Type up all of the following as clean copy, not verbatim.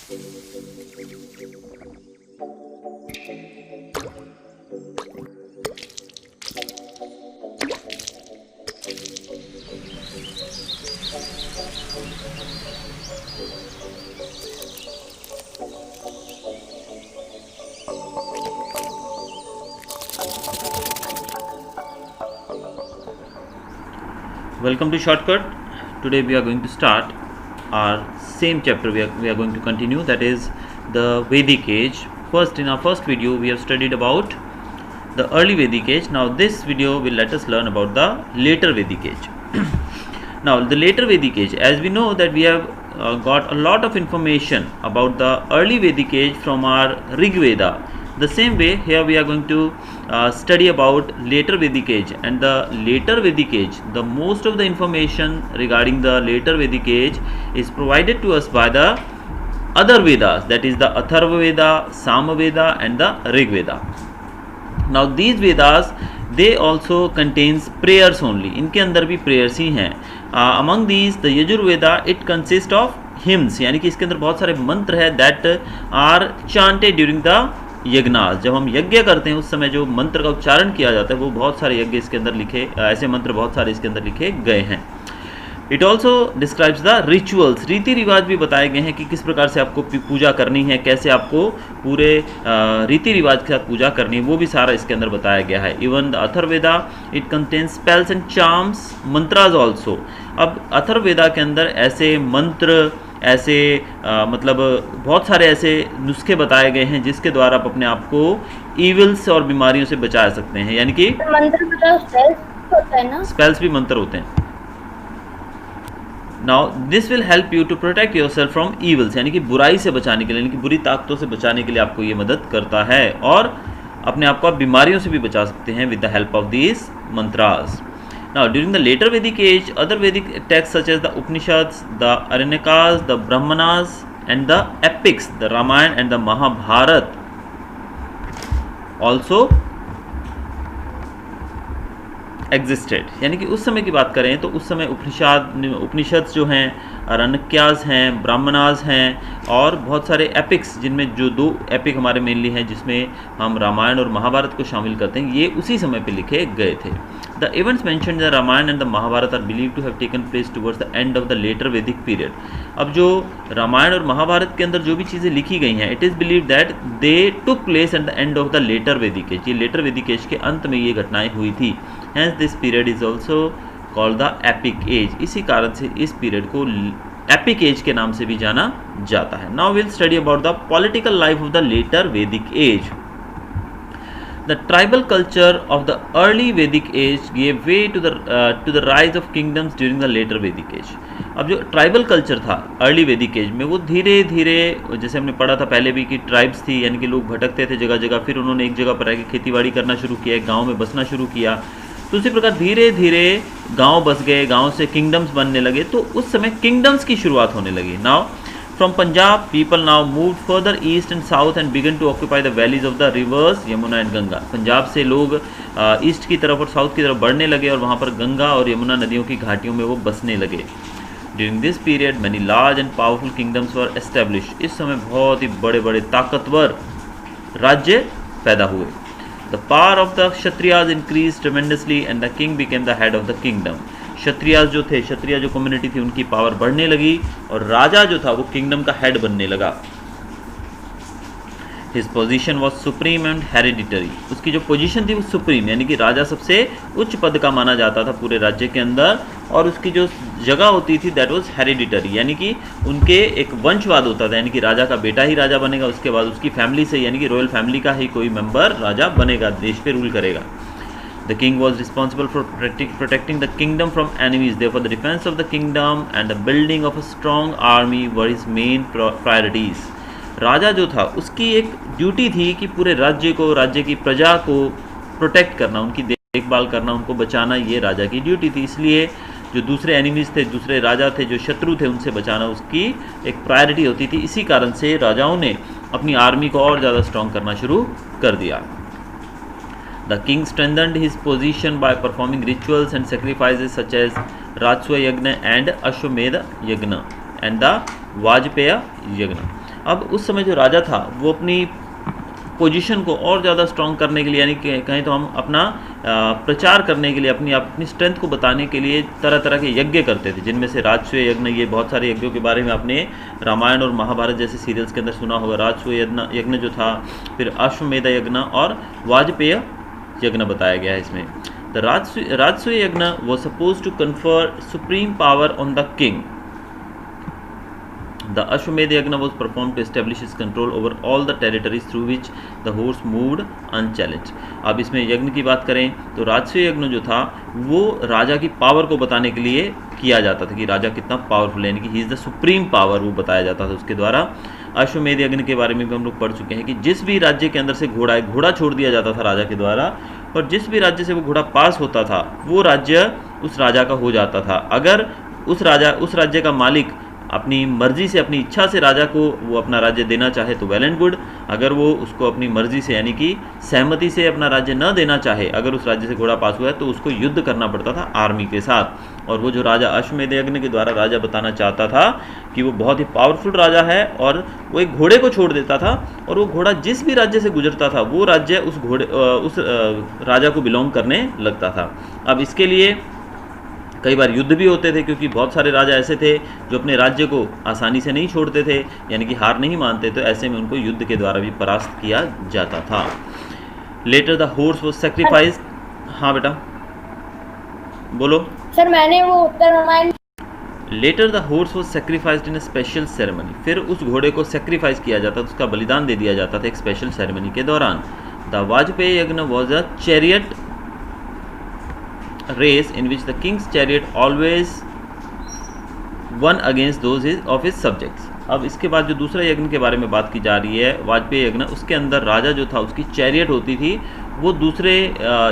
Welcome to Shortcut. Today we are going to start our same chapter. We are going to continue, that is the Vedic age. First, in our first video we have studied about the early Vedic age. Now this video will let us learn about the later Vedic age. Now the later Vedic age, as we know that we have got a lot of information about the early Vedic age from our Rig Veda. The same way here we are going to study about later Vedic age, and the later Vedic age, the most of the information regarding the later Vedic age is provided to us by the other Vedas, that is the Atharva Veda, Sama Veda and the Rig Veda. Now these Vedas, they also contains prayers only. इनके अंदर भी prayers ही हैं. Among these the Yajur Veda, it consists of hymns, यानी कि इसके अंदर बहुत सारे मंत्र है that are chanted during the yajnas. जब हम यज्ञ करते हैं उस समय जो मंत्र का उच्चारण किया जाता है वो बहुत सारे यज्ञ इसके अंदर लिखे, ऐसे मंत्र बहुत सारे इसके अंदर लिखे गए हैं. It also describes the rituals, रीति रिवाज भी बताए गए हैं कि किस प्रकार से आपको पूजा करनी है, कैसे आपको पूरे रीति रिवाज के साथ पूजा करनी है, वो भी सारा इसके अंदर बताया गया है. Even the Atharvaveda, it contains spells and charms, mantras also. अब अथर्ववेदा के अंदर ऐसे मंत्र, ऐसे मतलब बहुत सारे ऐसे नुस्खे बताए गए हैं जिसके द्वारा आप अपने आप को ईविल्स और बीमारियों से बचा सकते हैं. यानी कि मंत्र मतलब स्पेल्स होता है ना, स्पेल्स भी मंत्र होते हैं. Now this will help you to protect yourself from evils, यानी कि बुराई से बचाने के लिए, यानी कि बुरी ताकतों से बचाने के लिए आपको ये मदद करता है, और अपने आप को आप बीमारियों से भी बचा सकते हैं with the help of these mantras. Now, during the later Vedic age, other Vedic texts such as the Upanishads, the Aranyakas, the Brahmanas, and the epics, the Ramayana and the Mahabharata, also existed. यानी कि उस समय की बात करें तो उस समय उपनिषद जो हैं, अरण्यकास हैं, ब्राह्मणास हैं, और बहुत सारे एपिक्स, जिनमें जो दो एपिक हमारे मेनली हैं जिसमें हम रामायण और महाभारत को शामिल करते हैं, ये उसी समय पे लिखे गए थे. The events mentioned in the Ramayana and the Mahabharata are believed to have taken place towards the end of the later Vedic period. अब जो रामायण और महाभारत के अंदर जो भी चीज़ें लिखी गई हैं, it is believe that they took place at the end of the later Vedic age. ये लेटर वैदिक एज के अंत में ये घटनाएं हुई थी. Hence this period is also called the epic age. इसी कारण से इस पीरियड को एपिक एज के नाम से भी जाना जाता है. Now will study about the political life of the later Vedic age. The tribal culture of the early Vedic age gave way to the rise of kingdoms during the later Vedic age. अब जो tribal culture था early वैदिक as में, वो धीरे धीरे, जैसे हमने पढ़ा था पहले भी कि ट्राइब्स थी, यानी कि लोग भटकते थे जगह जगह, फिर उन्होंने एक जगह पर रह के खेतीबाड़ी करना शुरू किया, गांव में बसना शुरू किया. तो उसी प्रकार धीरे धीरे गांव बस गए, गांव से किंगडम्स बनने लगे. तो उस समय किंगडम्स की शुरुआत होने लगी. Now From Punjab, people now moved further east and south and began to occupy the valleys of the rivers Yamuna and Ganga. Punjab से लोग ईस्ट की तरफ और साउथ की तरफ बढ़ने लगे और वहाँ पर गंगा और यमुना नदियों की घाटियों में वो बसने लगे. During this period, many large and powerful kingdoms were established. इस समय बहुत ही बड़े बड़े ताकतवर राज्य पैदा हुए. The power of the Kshatriyas increased tremendously and the king became the head of the kingdom. Kshatriyas जो थे, क्षत्रिय जो कम्युनिटी थी, उनकी पावर बढ़ने लगी और राजा जो था वो किंगडम का हेड बनने लगा. His position was supreme and hereditary. उसकी जो पोजीशन थी वो सुप्रीम, यानी कि राजा सबसे उच्च पद का माना जाता था पूरे राज्य के अंदर, और उसकी जो जगह होती थी दैट वॉज हेरिडिटरी, यानी कि उनके एक वंशवाद होता था, यानी कि राजा का बेटा ही राजा बनेगा, उसके बाद उसकी फैमिली से, यानी कि रॉयल फैमिली का ही कोई मेंबर राजा बनेगा, देश पे रूल करेगा. The king was responsible for protecting the kingdom from enemies. Therefore, the defense of the kingdom and the building of a strong army were his main priorities. राजा जो था उसकी एक ड्यूटी थी कि पूरे राज्य को, राज्य की प्रजा को प्रोटेक्ट करना, उनकी देखभाल करना, उनको बचाना, ये राजा की ड्यूटी थी. इसलिए जो दूसरे एनिमीज थे, दूसरे राजा थे, जो शत्रु थे, उनसे बचाना उसकी एक प्रायोरिटी होती थी. इसी कारण से राजाओं ने अपनी आर्मी को और ज़्यादा स्ट्रॉन्ग करना शुरू कर दिया. The king strengthened his position by performing rituals and sacrifices such as Rajswa Yagna and Ashwamedha Yagna and the Vajpaya Yagna. अब उस समय जो राजा था वो अपनी पोजीशन को और ज़्यादा स्ट्रॉन्ग करने के लिए, यानी कि कहें तो हम अपना प्रचार करने के लिए, अपनी स्ट्रेंथ को बताने के लिए तरह तरह के यज्ञ करते थे, जिनमें से राजसूय यज्ञ, ये बहुत सारे यज्ञों के बारे में आपने रामायण और महाभारत जैसे सीरियल्स के अंदर सुना होगा। राजसूय यज्ञ जो था, फिर अश्वमेध यज्ञ और वाजपेय यज्ञ बताया गया है इसमें। The Rajasuya yagna was suppose to confer supreme power on the king. The Ashwamedh Yagna was performed to establish his control over all the territories through which the horse moved unchallenged. अब इसमें यज्ञ की बात करें तो राजसूय यज्ञ जो था वो राजा की पावर को बताने के लिए किया जाता था कि राजा कितना पावरफुल है, यानी कि he is the supreme power, वो बताया जाता था उसके द्वारा। अश्वमेध यज्ञ के बारे में भी हम लोग पढ़ चुके हैं कि जिस भी राज्य के अंदर से घोड़ा छोड़ दिया जाता था राजा के द्वारा, और जिस भी राज्य से वो घोड़ा पास होता था वो राज्य उस राजा का हो जाता था। अगर उस राज्य का मालिक अपनी मर्जी से, अपनी इच्छा से राजा को वो अपना राज्य देना चाहे तो वेल एंड गुड। अगर वो उसको अपनी मर्जी से, यानी कि सहमति से अपना राज्य न देना चाहे, अगर उस राज्य से घोड़ा पास हुआ है तो उसको युद्ध करना पड़ता था आर्मी के साथ। और वो जो राजा अश्वमेध यज्ञ के द्वारा राजा बताना चाहता था कि वो बहुत ही पावरफुल राजा है, और वो एक घोड़े को छोड़ देता था, और वो घोड़ा जिस भी राज्य से गुजरता था वो राज्य उस राजा को बिलोंग करने लगता था। अब इसके लिए कई बार युद्ध भी होते थे, क्योंकि बहुत सारे राजा ऐसे थे जो अपने राज्य को आसानी से नहीं छोड़ते थे, यानी कि हार नहीं मानते, तो ऐसे में उनको युद्ध के द्वारा भी परास्त किया जाता था। Later the horse was sacrificed. हाँ बेटा बोलो। सर मैंने वो Uttar Ramayan. Later the horse was sacrificed in a special ceremony. फिर उस घोड़े को सैक्रिफाइस किया जाता था, उसका बलिदान दे दिया जाता था एक स्पेशल सेरेमनी के दौरान। द वाजपेय यज्ञ was a chariot race in which the king's chariot always won against those of his subjects. अब इसके बाद जो दूसरा यज्ञ के बारे में बात की जा रही है, वाजपेय यज्ञ, उसके अंदर राजा जो था उसकी चैरियट होती थी, वो दूसरे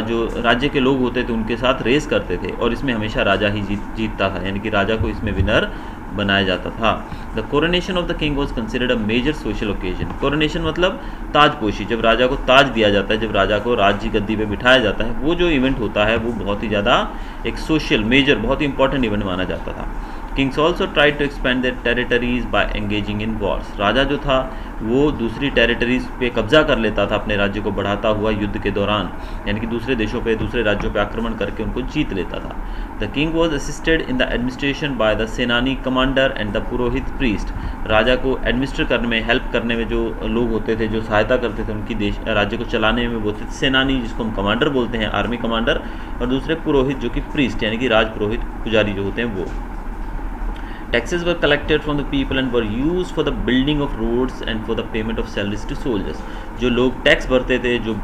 जो राज्य के लोग होते थे उनके साथ रेस करते थे, और इसमें हमेशा राजा ही जीतता था, यानी कि राजा को इसमें विनर बनाया जाता था। The coronation of the king was considered a major social occasion. Coronation मतलब ताजपोशी, जब राजा को ताज दिया जाता है, जब राजा को राज्य गद्दी पे बिठाया जाता है, वो जो इवेंट होता है वो बहुत ही ज़्यादा एक सोशल मेजर, बहुत ही इंपॉर्टेंट इवेंट माना जाता था। Kings also tried to expand their territories by engaging in wars. राजा जो था वो दूसरी टेरिटरीज पे कब्जा कर लेता था अपने राज्य को बढ़ाता हुआ युद्ध के दौरान, यानी कि दूसरे देशों पे, दूसरे राज्यों पे आक्रमण करके उनको जीत लेता था। The king was assisted in the administration by the senani commander and the purohit priest. राजा को एडमिनिस्टर करने में, हेल्प करने में जो लोग होते थे, जो सहायता करते थे उनकी राज्य को चलाने में, वो थे सेनानी, जिसको हम कमांडर बोलते हैं, आर्मी कमांडर, और दूसरे पुरोहित जो कि प्रीस्ट, यानी कि राज पुरोहित, पुजारी जो होते हैं वो। Taxes were collected from the people and were used for the building of roads and for the payment of salaries to soldiers. जो लोग टैक्स भरते थे, जो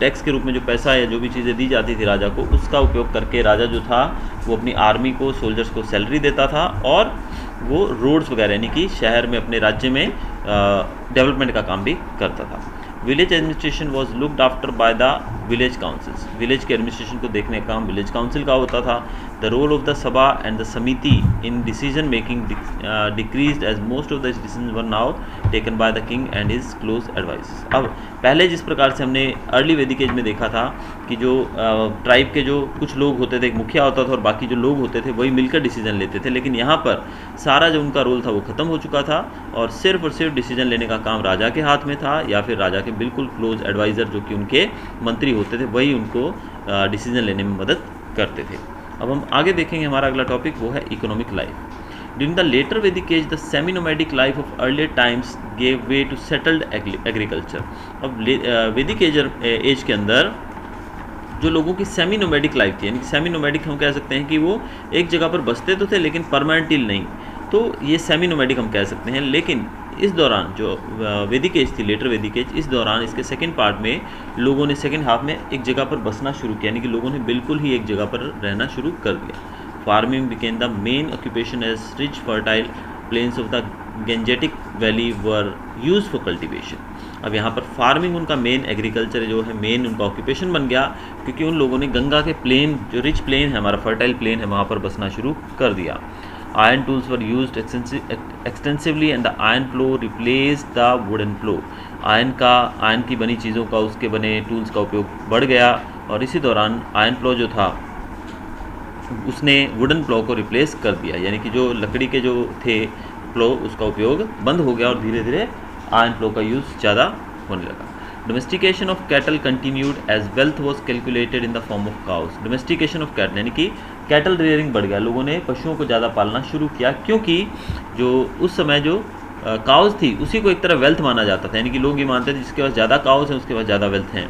टैक्स के रूप में जो पैसा या जो भी चीज़ें दी जाती थी राजा को, उसका उपयोग करके राजा जो था वो अपनी आर्मी को, सोल्जर्स को सैलरी देता था, और वो रोड्स वगैरह, यानी कि शहर में, अपने राज्य में डेवलपमेंट का काम भी करता था। Village administration was looked after by the village councils. Village के एडमिनिस्ट्रेशन को देखने का काम विलेज काउंसिल का होता था। The role of the sabha and the samiti in decision making decreased as most of the decision were now taken by the king and his close advice. अब पहले जिस प्रकार से हमने अर्ली वैदिक एज में देखा था कि जो ट्राइब के जो कुछ लोग होते थे, एक मुखिया होता था और बाकी जो लोग होते थे वही मिलकर डिसीजन लेते थे, लेकिन यहाँ पर सारा जो उनका रोल था वो ख़त्म हो चुका था, और सिर्फ डिसीजन लेने का काम राजा के हाथ में था, या फिर राजा के बिल्कुल क्लोज एडवाइज़र जो कि उनके मंत्री होते थे, वही उनको डिसीजन लेने में मदद करते थे। अब हम आगे देखेंगे, हमारा अगला टॉपिक वो है economic life. During the later Vedic age, the semi-nomadic life of earlier times gave way to settled agriculture. अब वैदिक एज के अंदर जो लोगों की सेमी नोमैडिक लाइफ थी, यानी कि सेमी नोमैडिक हम कह सकते हैं कि वो एक जगह पर बसते तो थे लेकिन परमानेंटली नहीं, तो ये सेमी नोमैडिक हम कह सकते हैं। लेकिन इस दौरान जो वैदिक एज थी, लेटर वैदिक एज, इस दौरान इसके सेकंड पार्ट में लोगों ने सेकंड हाफ में एक जगह पर बसना शुरू किया, यानी कि लोगों ने बिल्कुल ही एक जगह पर रहना शुरू कर दिया। Farming became the main occupation as rich fertile plains of the Gangetic valley were use for cultivation. अब यहाँ पर फार्मिंग उनका मेन, एग्रीकल्चर जो है मेन उनका ऑक्यूपेशन बन गया, क्योंकि उन लोगों ने गंगा के प्लेन, जो रिच प्लेन है, हमारा फर्टाइल प्लेन है, वहाँ पर बसना शुरू कर दिया। Iron tools were used extensively and the iron flow replaced the wooden flow. Iron की बनी चीज़ों का, उसके बने टूल्स का उपयोग बढ़ गया, और इसी दौरान आयरन फ्लो जो था उसने वुडन फ्लो को रिप्लेस कर दिया, यानी कि जो लकड़ी के जो थे फ्लो उसका उपयोग बंद हो गया और धीरे धीरे आयरन फ्लो का यूज़ ज़्यादा होने लगा। Domestication of cattle continued as wealth was calculated in the form of cows. Domestication of cattle यानी कि कैटल रेयरिंग बढ़ गया, लोगों ने पशुओं को ज़्यादा पालना शुरू किया, क्योंकि जो उस समय जो काउस थी उसी को एक तरह वेल्थ माना जाता था, यानी कि लोग ये मानते थे जिसके पास ज़्यादा काउस हैं उसके पास ज़्यादा वेल्थ हैं।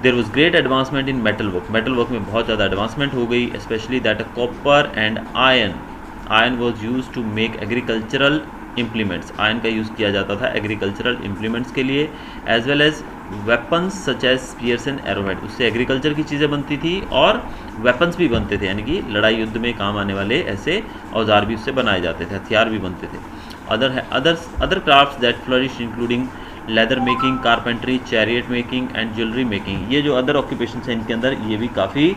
There was great advancement in metal work, metal work में बहुत ज़्यादा एडवांसमेंट हो गई, specially that copper and iron was use to make agricultural implements. Iron का यूज़ किया जाता था एग्रीकल्चरल इम्प्लीमेंट्स के लिए, as well as weapons such as spears and arrowhead. उससे एग्रीकल्चर की चीज़ें बनती थी और वेपन्स भी बनते थे, यानी कि लड़ाई युद्ध में काम आने वाले ऐसे औजार भी उससे बनाए जाते थे, हथियार भी बनते थे। Other crafts that flourish including leather making, carpentry, chariot making and jewellery making. ये जो अदर ऑक्यूपेशन हैं इनके अंदर ये भी काफ़ी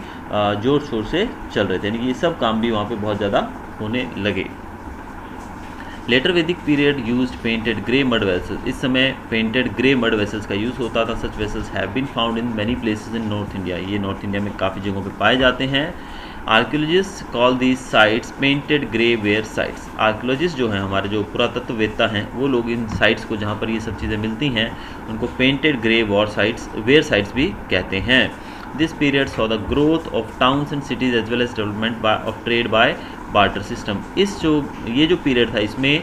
जोर शोर से चल रहे थे, यानी कि ये सब काम भी वहाँ पे बहुत ज़्यादा होने लगे। Later Vedic period used painted grey mud vessels. इस समय पेंटेड ग्रे मड वेसल्स का यूज़ होता था। Such vessels have been found in many places in North India. ये नॉर्थ इंडिया में काफ़ी जगहों पे पाए जाते हैं। Archaeologist call these sites painted grey ware sites. Archaeologist जो हैं हमारे जो पुरातत्ववेत्ता हैं वो लोग इन साइट्स को जहाँ पर ये सब चीज़ें मिलती हैं उनको पेंटेड ग्रे वेयर साइट्स भी कहते हैं। This period saw the growth of towns and cities as well as development of trade by barter system. ये जो पीरियड था इसमें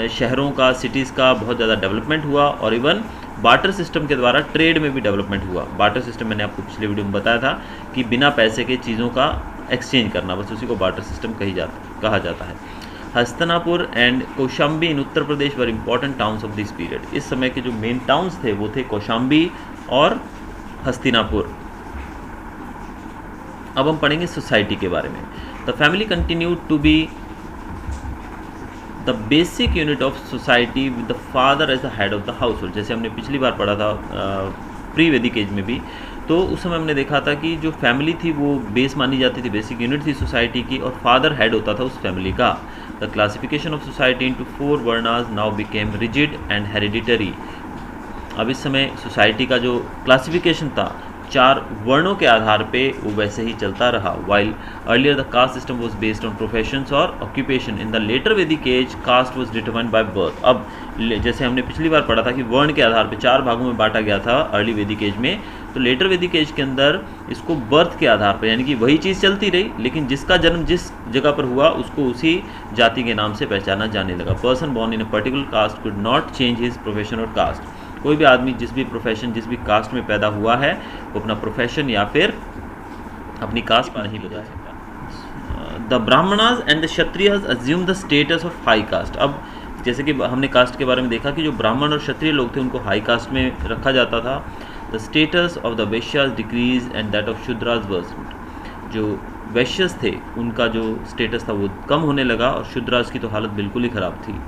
शहरों का, सिटीज़ का बहुत ज़्यादा डेवलपमेंट हुआ और इवन बार्टर सिस्टम के द्वारा ट्रेड में भी डेवलपमेंट हुआ। बार्टर सिस्टम मैंने आपको पिछले वीडियो में बताया था कि बिना पैसे के चीज़ों का एक्सचेंज करना, बस उसी को बार्टर सिस्टम कहा जाता है। Hastinapur and Kaushambi in Uttar Pradesh were important towns of this period. इस समय के जो मेन टाउन्स थे वो थे कौशाम्बी और हस्तिनापुर। अब हम पढ़ेंगे सोसाइटी के बारे में। The family continued to be the basic unit of society with the father as the head of the household. जैसे हमने पिछली बार पढ़ा था प्री वैदिक एज में भी, तो उस समय हमने देखा था कि जो फैमिली थी वो बेस मानी जाती थी, बेसिक यूनिट थी सोसाइटी की, और फादर हेड होता था उस फैमिली का। The classification of society into 4 varnas now became rigid and hereditary. अब इस समय सोसाइटी का जो क्लासिफिकेशन था 4 वर्णों के आधार पे वो वैसे ही चलता रहा। While earlier the caste system was based on professions और occupation, in the later Vedic age caste was determined by birth. अब जैसे हमने पिछली बार पढ़ा था कि वर्ण के आधार पे 4 भागों में बांटा गया था अर्ली वैदिक एज में, तो लेटर वैदिक एज के अंदर इसको बर्थ के आधार पर, यानी कि वही चीज़ चलती रही लेकिन जिसका जन्म जिस जगह पर हुआ उसको उसी जाति के नाम से पहचाना जाने लगा। Person born in a particular caste could not change his profession और कास्ट। कोई भी आदमी जिस भी प्रोफेशन, जिस भी कास्ट में पैदा हुआ है वो अपना प्रोफेशन या फिर अपनी कास्ट नहीं बदल सकता। The Brahmanas and the Kshatriyas assume the status of high cast. अब जैसे कि हमने कास्ट के बारे में देखा कि जो ब्राह्मण और क्षत्रिय लोग थे उनको हाई कास्ट में रखा जाता था। The status of the Vaishyas decrease and that of Shudras worsened. जो वैश्यस थे उनका जो स्टेटस था वो कम होने लगा और शूद्रास की तो हालत बिल्कुल ही ख़राब थी।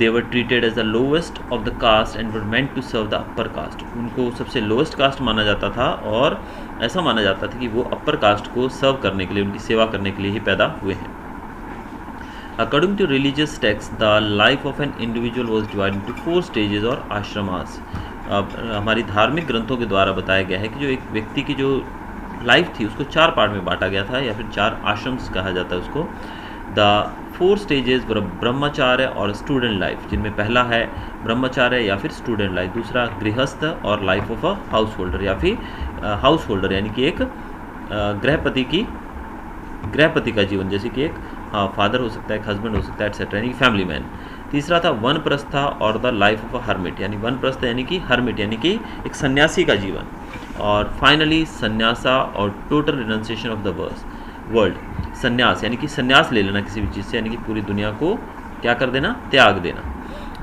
They were treated as the lowest of the caste and were meant to serve the upper caste. उनको सबसे लोएस्ट कास्ट माना जाता था और ऐसा माना जाता था कि वो अपर कास्ट को सर्व करने के लिए, उनकी सेवा करने के लिए ही पैदा हुए हैं। According to religious texts, the life of an individual was divided into 4 stages और आश्रमास। अब हमारी धार्मिक ग्रंथों के द्वारा बताया गया है कि जो एक व्यक्ति की जो लाइफ थी उसको 4 पार्ट में बांटा गया था या फिर 4 आश्रम्स कहा जाता है उसको। द 4 स्टेजेस वर ब्रह्मचार्य और स्टूडेंट लाइफ, जिनमें पहला है ब्रह्मचार्य या फिर स्टूडेंट लाइफ, दूसरा गृहस्थ और life of a house holder या फिर हाउस होल्डर यानी कि एक गृहपति का जीवन, जैसे कि एक फादर हो सकता है, एक हस्बैंड हो सकता है, एटसेट्रा, यानी कि फैमिली मैन। तीसरा था वनप्रस्था और the life of a hermit, यानी वनप्रस्थ यानी कि हर्मिट यानी कि एक सन्यासी का जीवन। और फाइनली सन्यासा और total renunciation of the world, सन्यास यानी कि सन्यास ले लेना किसी भी चीज़ से, यानी कि पूरी दुनिया को क्या कर देना, त्याग देना।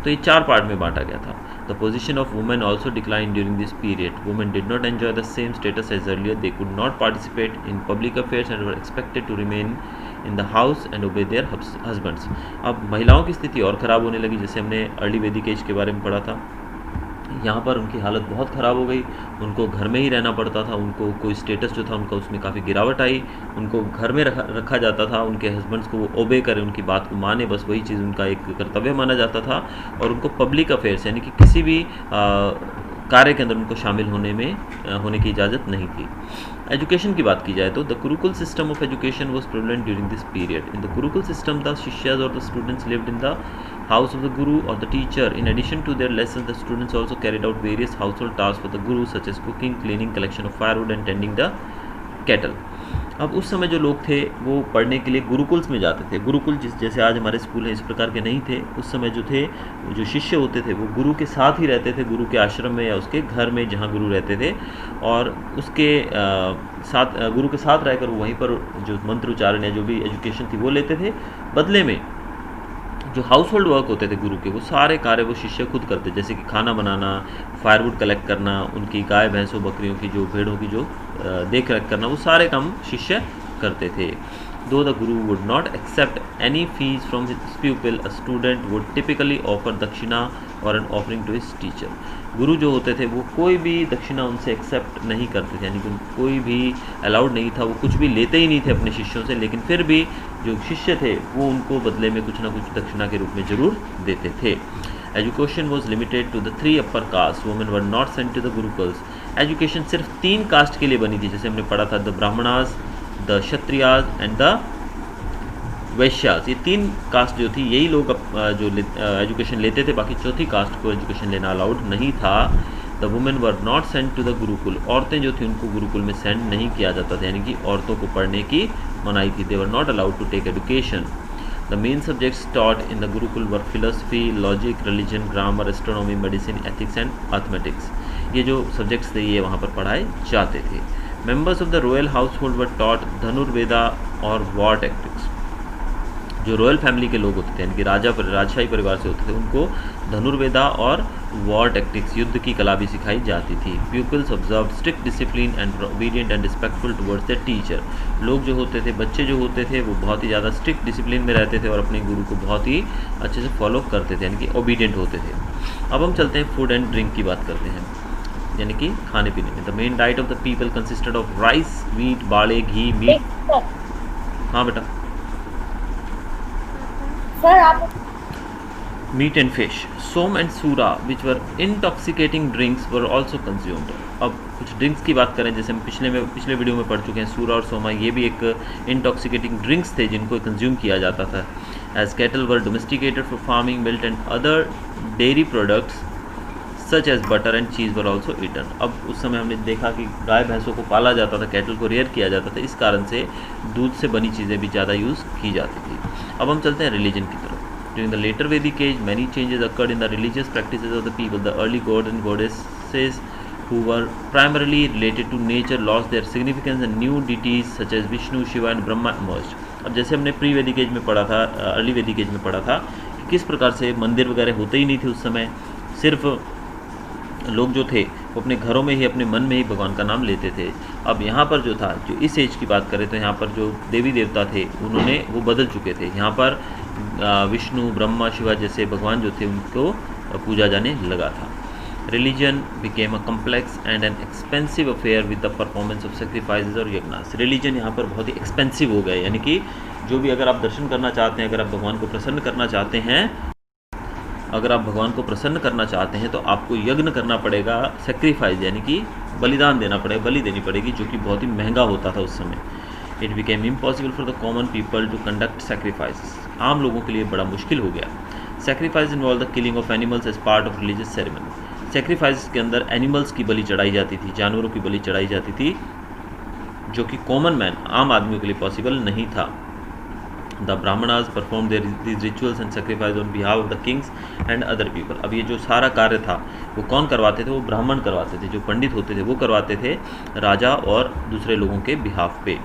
तो ये 4 पार्ट में बांटा गया था। The position of women also decline during this period. Women did not enjoy the same status as earlier. They could not participate in public affairs and were expected to remain in the house and obey their husbands. अब महिलाओं की स्थिति और ख़राब होने लगी, जैसे हमने अर्ली वैदिक एज के बारे में पढ़ा था। यहाँ पर उनकी हालत बहुत ख़राब हो गई, उनको घर में ही रहना पड़ता था, उनको कोई स्टेटस जो था उनका उसमें काफ़ी गिरावट आई, उनको घर में रखा जाता था, उनके हस्बैंड्स को वो ओबे करें, उनकी बात को माने, बस वही चीज़ उनका एक कर्तव्य माना जाता था। और उनको पब्लिक अफेयर्स यानी कि किसी भी कार्य के अंदर उनको शामिल होने की इजाज़त नहीं थी। एजुकेशन की बात की जाए तो the gurukul system of education was prevalent during this period. In the gurukul system the shishyas और the students lived in the house of the guru or the teacher. In addition to their lessons, the students also carried out various household tasks for the guru such as cooking, cleaning, collection of firewood and tending the cattle. अब उस समय जो लोग थे वो पढ़ने के लिए गुरुकुल्स में जाते थे। गुरुकुल जैसे आज हमारे स्कूल हैं इस प्रकार के नहीं थे। उस समय जो थे जो शिष्य होते थे वो गुरु के साथ ही रहते थे, गुरु के आश्रम में या उसके घर में जहाँ गुरु रहते थे, और उसके साथ गुरु के साथ रहकर वो वहीं पर जो मंत्र उच्चारण या जो भी एजुकेशन थी वो लेते थे। बदले में जो हाउस होल्ड वर्क होते थे गुरु के, वो सारे कार्य वो शिष्य खुद करते, जैसे कि खाना बनाना, फायरवुड कलेक्ट करना, उनकी गाय भैंसों बकरियों की जो भेड़ों की जो देख रेख करना, वो सारे काम शिष्य करते थे। Though the guru would not accept any fees from his pupil, a student would typically offer dakshina और an offering to his teacher. Guru जो होते थे वो कोई भी दक्षिणा उनसे एक्सेप्ट नहीं करते थे, यानी कि कोई भी अलाउड नहीं था, वो कुछ भी लेते ही नहीं थे अपने शिष्यों से, लेकिन फिर भी जो शिष्य थे वो उनको बदले में कुछ ना कुछ दक्षिणा के रूप में ज़रूर देते थे। Education was limited to the 3 upper caste, women were not sent to the gurukuls. Education सिर्फ 3 कास्ट के लिए बनी थी, जैसे हमने पढ़ा था the Brahmanas, the Kshatriyas and the Vaishyas. ये 3 कास्ट जो थी यही लोग जो एजुकेशन लेते थे, बाकी चौथी कास्ट को एजुकेशन लेना अलाउड नहीं था। The women were not sent to the gurukul, औरतें जो थी उनको गुरुकुल में सेंड नहीं किया जाता था, यानी कि औरतों को पढ़ने की मनाही थी। They were not allowed to take education. The main subjects taught in the gurukul were philosophy, logic, religion, grammar, astronomy, medicine, ethics and mathematics. ये जो सब्जेक्ट्स थे ये वहाँ पर पढ़ाए जाते थे। Members of the royal household were taught Dhanurveda और वॉर टैक्टिक्स। जो रॉयल फैमिली के लोग होते थे, यानी कि राजशाही परिवार से होते थे, उनको धनुर्वेदा और वॉर टैक्टिक्स, युद्ध की कला भी सिखाई जाती थी। Peoples observe strict discipline and obedient and respectful towards the teacher. लोग जो होते थे, बच्चे जो होते थे, वो बहुत ही ज़्यादा स्ट्रिक्ट डिसिप्लिन में रहते थे और अपने गुरु को बहुत ही अच्छे से फॉलो करते थे, यानी कि ओबीडियंट होते थे। अब हम चलते हैं फूड एंड ड्रिंक की बात करते हैं, यानी कि खाने पीने में। The main diet of the people consisted of rice, wheat, barley, ghee, meat. हाँ बेटा। सर आप meat and fish. Soma and sura which were intoxicating drinks were also consumed. अब कुछ ड्रिंक्स की बात करें, जैसे हम पिछले वीडियो में पढ़ चुके हैं, सूरा और सोमा ये भी एक इंटॉक्सिकेटिंग ड्रिंक्स थे जिनको कंज्यूम किया जाता था। As cattle were domesticated for farming, milk and other dairy products such as butter and cheese were also eaten. अब उस समय हमने देखा कि गाय भैंसों को पाला जाता था, कैटल को रेयर किया जाता था, इस कारण से दूध से बनी चीज़ें भी ज़्यादा यूज़ की जाती थी। अब हम चलते हैं रिलीजन की तरफ। During the later Vedic age, many changes occurred in the religious practices of the people. The early gods and goddesses who were primarily related to nature lost their significance and new deities such as Vishnu, Shiva and Brahma emerged. अब जैसे हमने pre वैदिक as में पढ़ा था, early वैदिक as में पढ़ा था कि किस प्रकार से मंदिर वगैरह होते ही नहीं थे उस समय, सिर्फ लोग जो थे वो अपने घरों में ही, अपने मन में ही भगवान का नाम लेते थे। अब यहाँ पर जो था, जो इस एज की बात करें तो यहाँ पर जो देवी देवता थे उन्होंने वो बदल चुके थे। यहाँ पर विष्णु, ब्रह्मा, शिवा जैसे भगवान जो थे उनको पूजा जाने लगा था। Religion became a complex and an expensive affair with the performance of sacrifices और यज्ञास। रिलीजन यहाँ पर बहुत ही एक्सपेंसिव हो गए, यानी कि जो भी अगर आप दर्शन करना चाहते हैं, अगर आप भगवान को प्रसन्न करना चाहते हैं, अगर आप भगवान को प्रसन्न करना चाहते हैं तो आपको यज्ञ करना पड़ेगा, सेक्रीफाइस यानी कि बलिदान देना पड़ेगा, बलि देनी पड़ेगी, जो कि बहुत ही महंगा होता था उस समय। It became impossible for the common people to conduct sacrifices. आम लोगों के लिए बड़ा मुश्किल हो गया। Sacrifice involve the killing of animals as part of religious ceremony. Sacrifice के अंदर एनिमल्स की बलि चढ़ाई जाती थी, जानवरों की बलि चढ़ाई जाती थी, जो कि कॉमन मैन, आम आदमियों के लिए पॉसिबल नहीं था। The Brahmanas performed these rituals and sacrifice on behalf of the kings and other people. अब ये जो सारा कार्य था वो कौन करवाते थे? वो ब्राह्मण करवाते थे, जो पंडित होते थे वो करवाते थे राजा और दूसरे लोगों के बिहाफ पे।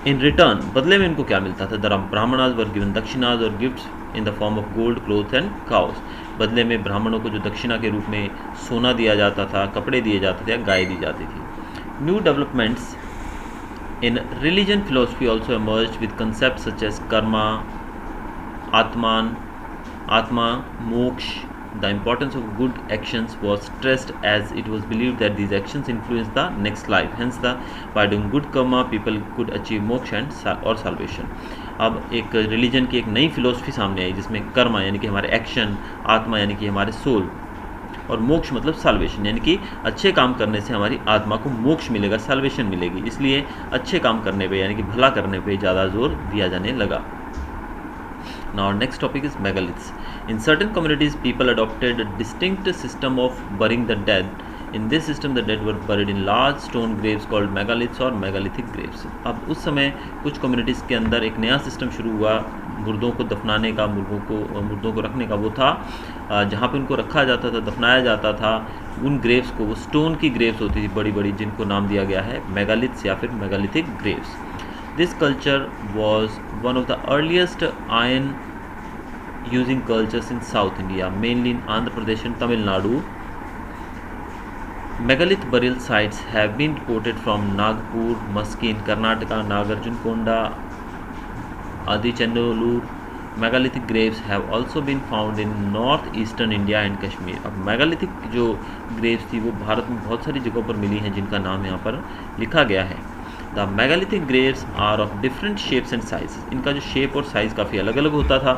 इन रिटर्न, बदले में इनको क्या मिलता था? द ब्राह्मणास वर गिवन दक्षिणाज और gifts in the form of gold, cloth and cows. बदले में ब्राह्मणों को जो दक्षिणा के रूप में सोना दिया जाता था, कपड़े दिए जाते थे, गाय दी जाती थी। New developments in religion philosophy also emerged with concepts such as karma, atma, moksha. The importance of good actions was stressed as it was believed that these actions influence the next life. Hence, by doing good karma, people could achieve moksha और salvation. अब एक religion की एक नई philosophy सामने आई जिसमें कर्मा यानी कि हमारे एक्शन, आत्मा यानी कि हमारे सोल और मोक्ष मतलब साल्वेशन, यानी कि अच्छे काम करने से हमारी आत्मा को मोक्ष मिलेगा, साल्वेशन मिलेगी, इसलिए अच्छे काम करने पे यानी कि भला करने पे ज़्यादा जोर दिया जाने लगा। Now our next topic is megaliths. In certain communities, people adopted a distinct system of burying the dead. In this system, the dead were buried in large stone graves called megaliths और megalithic graves. अब उस समय कुछ communities के अंदर एक नया system शुरू हुआ मुर्दों को दफनाने का, मुर्दों को रखने का। वो था जहाँ पे उनको रखा जाता था, दफनाया जाता था, उन ग्रेव्स को, वो स्टोन की ग्रेव्स होती थी बड़ी बड़ी, जिनको नाम दिया गया है मेगालिथ्स या फिर megalithic Graves. This culture was one of the earliest iron using cultures in South India, mainly in Andhra Pradesh and Tamil Nadu. Megalith burial sites have been reported from Nagpur, Musky in Karnataka, Nagarjunakonda, Adichanallur. Megalithic graves have also been found in northeastern India and Kashmir. अब megalithic जो graves थी वो भारत में बहुत सारी जगहों पर मिली हैं, जिनका नाम यहाँ पर लिखा गया है। The megalithic graves are of different shapes and sizes. इनका जो शेप और साइज़ काफ़ी अलग अलग होता था।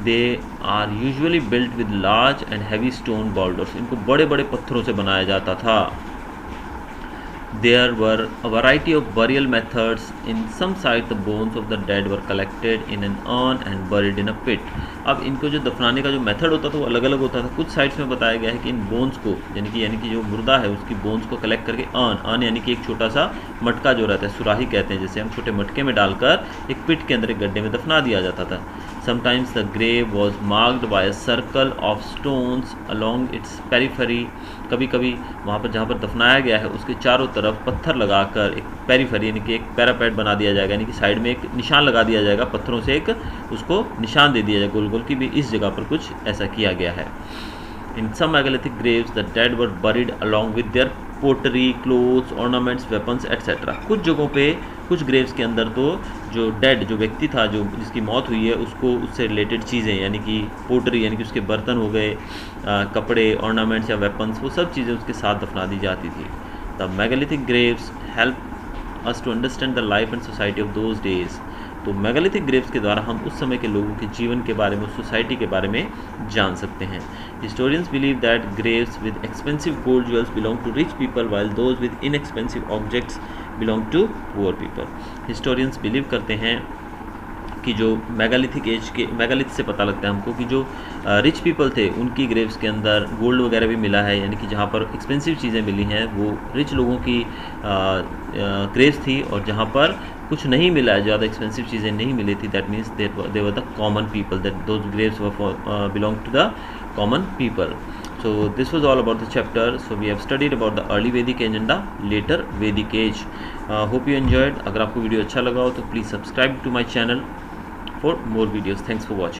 They are usually built with large and heavy stone boulders. इनको बड़े बड़े पत्थरों से बनाया जाता था। There were a variety of burial methods. In some sites, the bones of the dead were collected in an urn and buried in a pit. अब इनको जो दफनाने का जो मेथड होता था वो अलग अलग होता था। कुछ साइट्स में बताया गया है कि इन बोन्स को यानी कि जो मुर्दा है उसकी बोन्स को कलेक्ट करके अर्न यानी कि एक छोटा सा मटका जो रहता है, सुराही कहते हैं, जैसे हम छोटे मटके में डालकर एक पिट के अंदर एक गड्ढे में दफना दिया जाता था। Sometimes the grave was marked by a circle of stones along its periphery. कभी कभी वहाँ पर जहाँ पर दफनाया गया है उसके चारों तरफ पत्थर लगाकर एक पेरिफेरी यानी कि एक पैरापेट बना दिया जाएगा, यानी कि साइड में एक निशान लगा दिया जाएगा, पत्थरों से एक उसको निशान दे दिया जाएगा गोल गोल, कि भी इस जगह पर कुछ ऐसा किया गया है। In some megalithic graves, the dead were buried along with their pottery, clothes, ornaments, weapons, etc. कुछ जगहों पे, कुछ ग्रेव्स के अंदर तो जो डेड, जो व्यक्ति था, जो जिसकी मौत हुई है, उसको उससे रिलेटेड चीज़ें यानी कि पोटरी यानी कि उसके बर्तन हो गए, कपड़े, ऑर्नामेंट्स या वेपन्स, वो सब चीज़ें उसके साथ दफना दी जाती थी। The megalithic graves help us to understand the life and society of those days. तो मेगालिथिक ग्रेव्स के द्वारा हम उस समय के लोगों के जीवन के बारे में, उस सोसाइटी के बारे में जान सकते हैं। Historians believe that graves with expensive gold jewels belong to rich people while those with inexpensive objects belong to poor people. Historians believe करते हैं कि जो मेगालिथिक एज के, मेगालिथ से पता लगता है हमको कि जो रिच पीपल थे उनकी ग्रेव्स के अंदर गोल्ड वगैरह भी मिला है, यानी कि जहाँ पर एक्सपेंसिव चीज़ें मिली हैं वो रिच लोगों की ग्रेव्स थी, और जहाँ पर कुछ नहीं मिला है, ज़्यादा एक्सपेंसिव चीज़ें नहीं मिली थी, that means they were the common people, that those graves belong to the common people. So this was all about the chapter. So we have studied about the early Vedic age and the later Vedic age. Hope you enjoyed. अगर आपको video अच्छा लगा हो तो please subscribe to my channel for more videos. Thanks for watching.